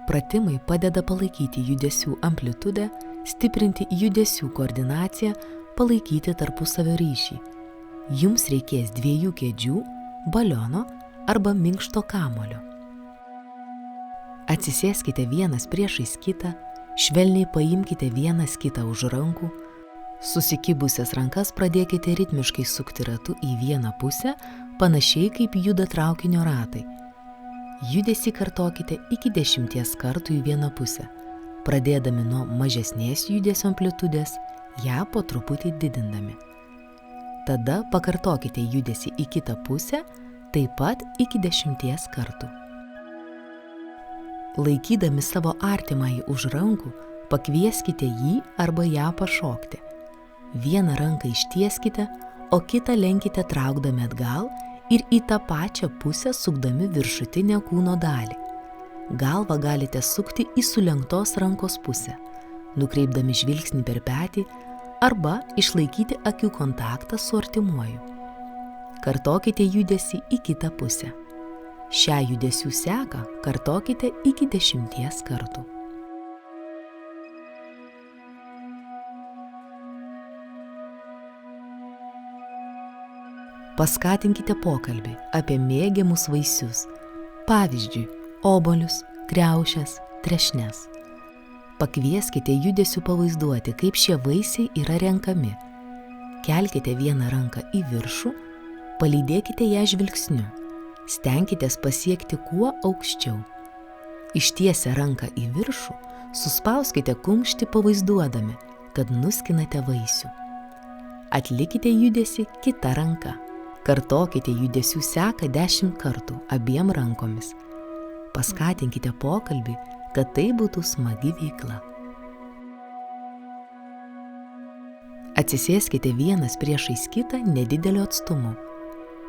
Pratimai padeda palaikyti judesių amplitudę, stiprinti judesių koordinaciją, palaikyti tarpusavio ryšį. Jums reikės 2 kėdžių, baliono arba minkšto kamuolio. Atsisėskite vienas priešais kitą, švelniai paimkite vienas kitą už rankų, susikibusias rankas pradėkite ritmiškai sukti ratu į vieną pusę, panašiai kaip juda traukinio ratai. Judesį kartokite iki 10 kartų į vieną pusę, pradėdami nuo mažesnės judesio amplitudės, ją po truputį didindami. Tada pakartokite judesį į kitą pusę, taip pat iki 10 kartų. Laikydami savo artimąjį už rankų, pakvieskite jį arba ją pašokti. Vieną ranką ištieskite, o kitą lenkite traukdami atgal ir į tą pačią pusę sukdami viršutinę kūno dalį. Galvą galite sukti į sulenktos rankos pusę, nukreipdami žvilgsnį per petį arba išlaikyti akių kontaktą su artimuoju. Kartokite judesį į kitą pusę. Šią judesių seką kartokite iki 10 kartų. Paskatinkite pokalbį apie mėgiamus vaisius, pavyzdžiui, obuolius, kriaušes, trešnes. Pakvieskite judesių pavaizduoti, kaip šie vaisiai yra renkami. Kelkite vieną ranką į viršų, palydėkite ją žvilgsniu. Stenkitės pasiekti kuo aukščiau. Ištiesę ranką į viršų, suspauskite kumštį pavaizduodami, kad nuskinate vaisių. Atlikite judesį kita ranka. Kartokite judesių seką 10 kartų abiem rankomis. Paskatinkite pokalbį, kad tai būtų smagi veikla. Atsisėskite vienas priešais kitą nedideliu atstumu.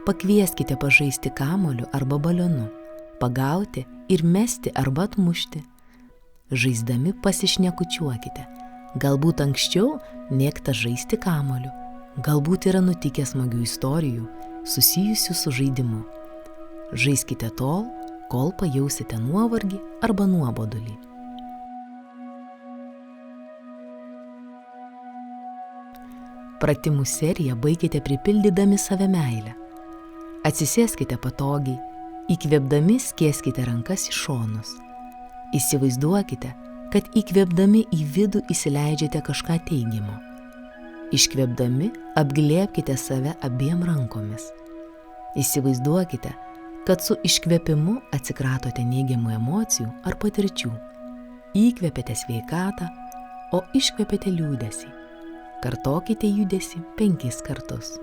Pakvieskite pažaisti kamuoliu arba balionu, pagauti ir mesti arba atmušti. Žaisdami pasišnekučiuokite. Galbūt anksčiau mėgta žaisti kamuoliu, galbūt yra nutikę smagių istorijų susijusių su žaidimu. Žaiskite tol, kol pajausite nuovargį arba nuobodulį. Pratimų seriją baikite pripildydami save meilę. Atsisėskite patogiai, įkvėpdami skieskite rankas į šonus. Įsivaizduokite, kad įkvėpdami į vidų įsileidžiate kažką teigiamo. Iškvėpdami apglėbkite save abiem rankomis. Įsivaizduokite, kad su iškvėpimu atsikratote neigiamų emocijų ar patirčių. Įkvėpėte sveikatą, o iškvėpėte liūdesį. Kartokite judesį 5 kartus.